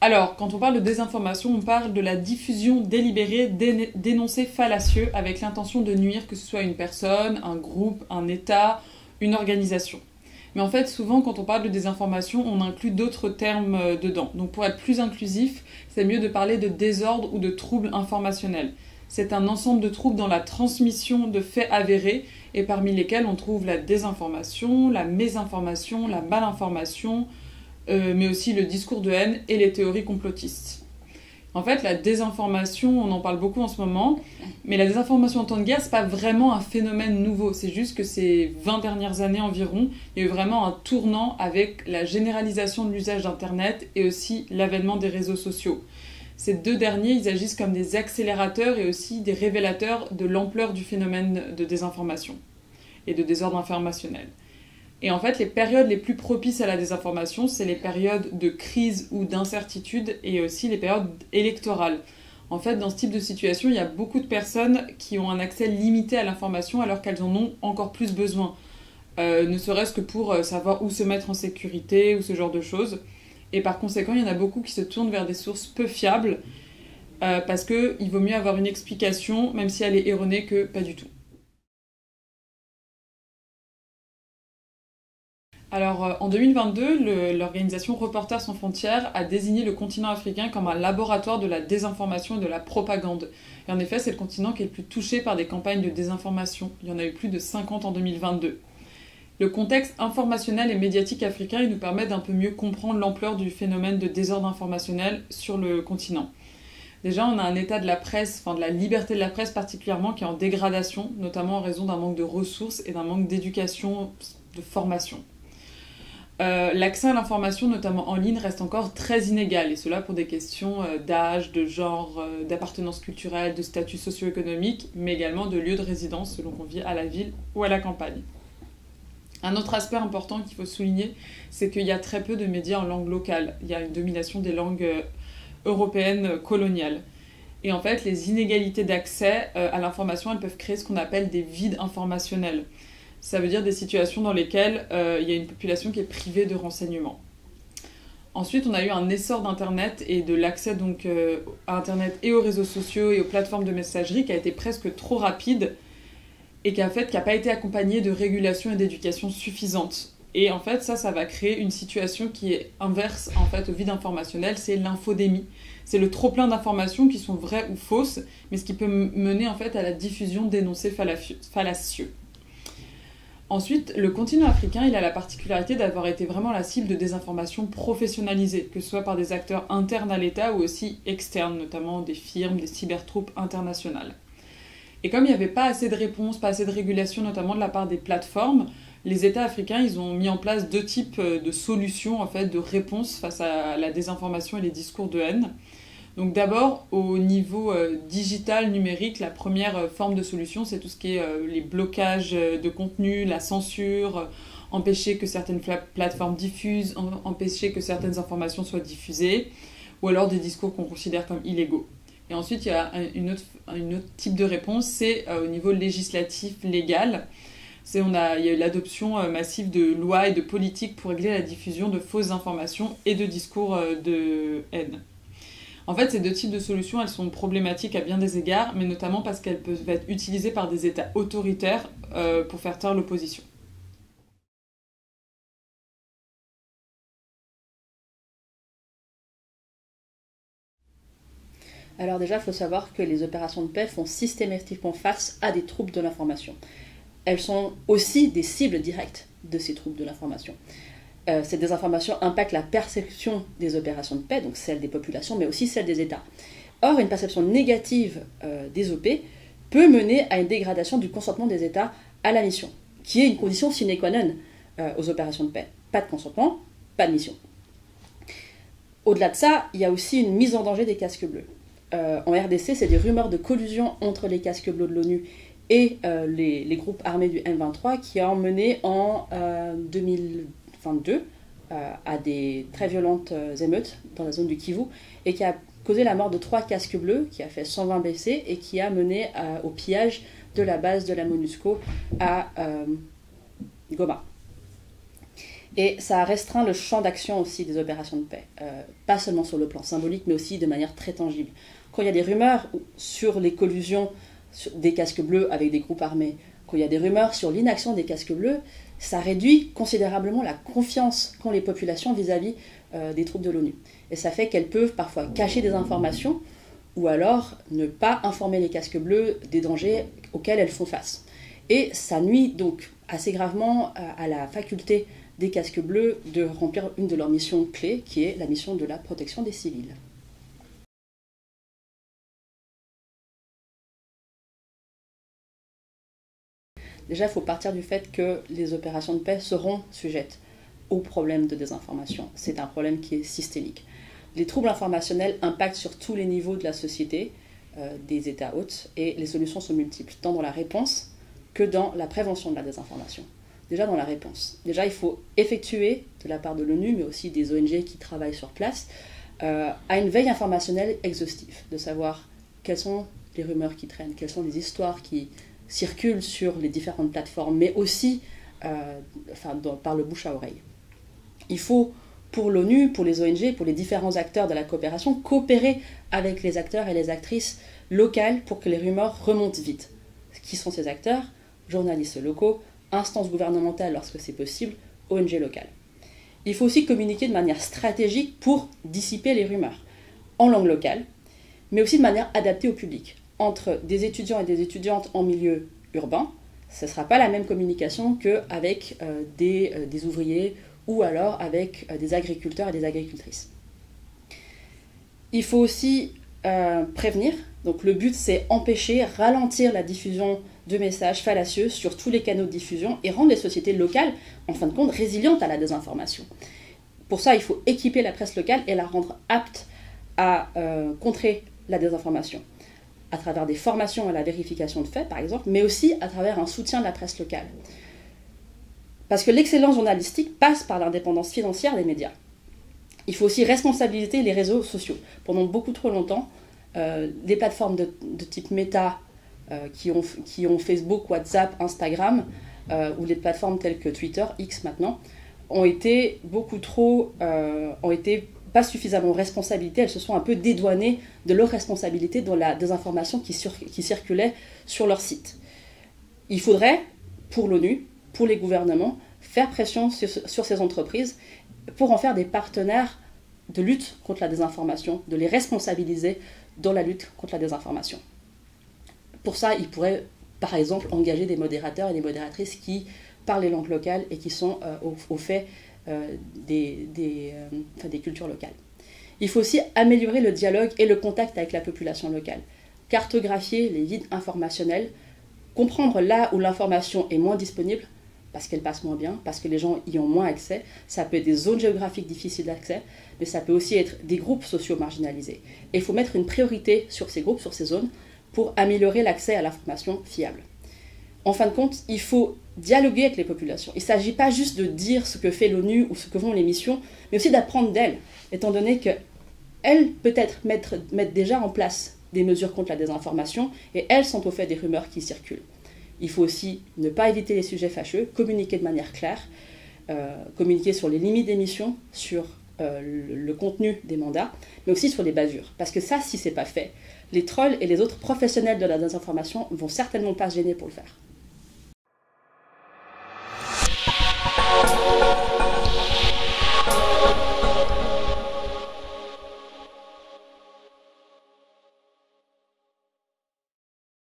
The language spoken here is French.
Alors, quand on parle de désinformation, on parle de la diffusion délibérée d'énoncés fallacieux avec l'intention de nuire, que ce soit une personne, un groupe, un État, une organisation. Mais en fait, souvent, quand on parle de désinformation, on inclut d'autres termes dedans. Donc, pour être plus inclusif, c'est mieux de parler de désordre ou de troubles informationnels. C'est un ensemble de troubles dans la transmission de faits avérés, et parmi lesquels on trouve la désinformation, la mésinformation, la malinformation, mais aussi le discours de haine et les théories complotistes. En fait, la désinformation, on en parle beaucoup en ce moment, mais la désinformation en temps de guerre, c'est pas vraiment un phénomène nouveau. C'est juste que ces 20 dernières années environ, il y a eu vraiment un tournant avec la généralisation de l'usage d'Internet et aussi l'avènement des réseaux sociaux. Ces deux derniers, ils agissent comme des accélérateurs et aussi des révélateurs de l'ampleur du phénomène de désinformation et de désordre informationnel. Et en fait, les périodes les plus propices à la désinformation, c'est les périodes de crise ou d'incertitude et aussi les périodes électorales. En fait, dans ce type de situation, il y a beaucoup de personnes qui ont un accès limité à l'information alors qu'elles en ont encore plus besoin. Ne serait-ce que pour savoir où se mettre en sécurité ou ce genre de choses. Et par conséquent, il y en a beaucoup qui se tournent vers des sources peu fiables parce qu'il vaut mieux avoir une explication, même si elle est erronée, que pas du tout. Alors, en 2022, l'organisation Reporters sans frontières a désigné le continent africain comme un laboratoire de la désinformation et de la propagande. Et en effet, c'est le continent qui est le plus touché par des campagnes de désinformation. Il y en a eu plus de 50 en 2022. Le contexte informationnel et médiatique africain il nous permet d'un peu mieux comprendre l'ampleur du phénomène de désordre informationnel sur le continent. Déjà, on a un état de la presse, enfin de la liberté de la presse particulièrement, qui est en dégradation, notamment en raison d'un manque de ressources et d'un manque d'éducation, de formation. L'accès à l'information, notamment en ligne, reste encore très inégal, et cela pour des questions d'âge, de genre, d'appartenance culturelle, de statut socio-économique, mais également de lieu de résidence selon qu'on vit à la ville ou à la campagne. Un autre aspect important qu'il faut souligner, c'est qu'il y a très peu de médias en langue locale. Il y a une domination des langues européennes coloniales. Et en fait, les inégalités d'accès à l'information, elles peuvent créer ce qu'on appelle des vides informationnels. Ça veut dire des situations dans lesquelles il y a une population qui est privée de renseignements. Ensuite, on a eu un essor d'Internet et de l'accès donc à Internet et aux réseaux sociaux et aux plateformes de messagerie qui a été presque trop rapide et qui n'a pas été accompagné de régulation et d'éducation suffisante. Et en fait, ça va créer une situation qui est inverse en fait, au vide informationnel, c'est l'infodémie. C'est le trop-plein d'informations qui sont vraies ou fausses, mais ce qui peut mener en fait à la diffusion d'énoncés fallacieux. Ensuite, le continent africain, il a la particularité d'avoir été vraiment la cible de désinformation professionnalisée, que ce soit par des acteurs internes à l'État ou aussi externes, notamment des firmes, des cybertroupes internationales. Et comme il n'y avait pas assez de réponses, pas assez de régulation, notamment de la part des plateformes, les États africains, ils ont mis en place deux types de solutions, en fait, de réponses face à la désinformation et les discours de haine. Donc d'abord, au niveau digital, numérique, la première forme de solution, c'est tout ce qui est les blocages de contenu, la censure, empêcher que certaines plateformes diffusent, empêcher que certaines informations soient diffusées, ou alors des discours qu'on considère comme illégaux. Et ensuite, il y a une autre type de réponse, c'est au niveau législatif, légal. Il y a eu l'adoption massive de lois et de politiques pour régler la diffusion de fausses informations et de discours de haine. En fait, ces deux types de solutions, elles sont problématiques à bien des égards, mais notamment parce qu'elles peuvent être utilisées par des États autoritaires pour faire taire l'opposition. Alors déjà, il faut savoir que les opérations de paix font systématiquement face à des troubles de l'information. Elles sont aussi des cibles directes de ces troubles de l'information. Ces désinformations impactent la perception des opérations de paix, donc celle des populations, mais aussi celle des États. Or, une perception négative des OP peut mener à une dégradation du consentement des États à la mission, qui est une condition sine qua non aux opérations de paix. Pas de consentement, pas de mission. Au-delà de ça, il y a aussi une mise en danger des casques bleus. En RDC, c'est des rumeurs de collusion entre les casques bleus de l'ONU et les groupes armés du M23 qui ont mené en 2022 à des très violentes émeutes dans la zone du Kivu et qui a causé la mort de 3 casques bleus, qui a fait 120 blessés et qui a mené au pillage de la base de la MONUSCO à Goma. Et ça a restreint le champ d'action aussi des opérations de paix, pas seulement sur le plan symbolique, mais aussi de manière très tangible. Quand il y a des rumeurs sur les collusions des casques bleus avec des groupes armés, quand il y a des rumeurs sur l'inaction des casques bleus, ça réduit considérablement la confiance qu'ont les populations vis-à-vis des troupes de l'ONU. Et ça fait qu'elles peuvent parfois cacher des informations ou alors ne pas informer les casques bleus des dangers auxquels elles font face. Et ça nuit donc assez gravement à la faculté des casques bleus de remplir une de leurs missions clés, qui est la mission de la protection des civils. Déjà, il faut partir du fait que les opérations de paix seront sujettes au problème de désinformation. C'est un problème qui est systémique. Les troubles informationnels impactent sur tous les niveaux de la société, des États hôtes, et les solutions sont multiples, tant dans la réponse que dans la prévention de la désinformation. Déjà dans la réponse. Déjà, il faut effectuer, de la part de l'ONU, mais aussi des ONG qui travaillent sur place, à une veille informationnelle exhaustive, de savoir quelles sont les rumeurs qui traînent, quelles sont les histoires qui circulent sur les différentes plateformes, mais aussi par le bouche à oreille. Il faut, pour l'ONU, pour les ONG, pour les différents acteurs de la coopération, coopérer avec les acteurs et les actrices locales pour que les rumeurs remontent vite. Qui sont ces acteurs? Journalistes locaux, instances gouvernementales lorsque c'est possible, ONG locales. Il faut aussi communiquer de manière stratégique pour dissiper les rumeurs, en langue locale, mais aussi de manière adaptée au public. Entre des étudiants et des étudiantes en milieu urbain, ce ne sera pas la même communication qu'avec des ouvriers ou alors avec des agriculteurs et des agricultrices. Il faut aussi prévenir, donc le but c'est empêcher, ralentir la diffusion de messages fallacieux sur tous les canaux de diffusion et rendre les sociétés locales, en fin de compte, résilientes à la désinformation. Pour ça, il faut équiper la presse locale et la rendre apte à contrer la désinformation, à travers des formations à la vérification de faits, par exemple, mais aussi à travers un soutien de la presse locale. Parce que l'excellence journalistique passe par l'indépendance financière des médias. Il faut aussi responsabiliser les réseaux sociaux. Pendant beaucoup trop longtemps, les plateformes de type Meta, qui ont Facebook, WhatsApp, Instagram, ou les plateformes telles que Twitter, X maintenant, ont été pas suffisamment responsabilités, elles se sont un peu dédouanées de leur responsabilité dans la désinformation qui circulait sur leur site. Il faudrait, pour l'ONU, pour les gouvernements, faire pression sur ces entreprises pour en faire des partenaires de lutte contre la désinformation, de les responsabiliser dans la lutte contre la désinformation. Pour ça, ils pourraient, par exemple, engager des modérateurs et des modératrices qui parlent les langues locales et qui sont au fait des cultures locales. Il faut aussi améliorer le dialogue et le contact avec la population locale, cartographier les vides informationnels, comprendre là où l'information est moins disponible, parce qu'elle passe moins bien, parce que les gens y ont moins accès. Ça peut être des zones géographiques difficiles d'accès, mais ça peut aussi être des groupes sociaux marginalisés. Et il faut mettre une priorité sur ces groupes, sur ces zones, pour améliorer l'accès à l'information fiable. En fin de compte, il faut dialoguer avec les populations. Il ne s'agit pas juste de dire ce que fait l'ONU ou ce que font les missions, mais aussi d'apprendre d'elles, étant donné qu'elles, peut-être, mettent déjà en place des mesures contre la désinformation, et elles sont au fait des rumeurs qui circulent. Il faut aussi ne pas éviter les sujets fâcheux, communiquer de manière claire, communiquer sur les limites des missions, sur le contenu des mandats, mais aussi sur les bavures. Parce que ça, si ce n'est pas fait, les trolls et les autres professionnels de la désinformation ne vont certainement pas se gêner pour le faire.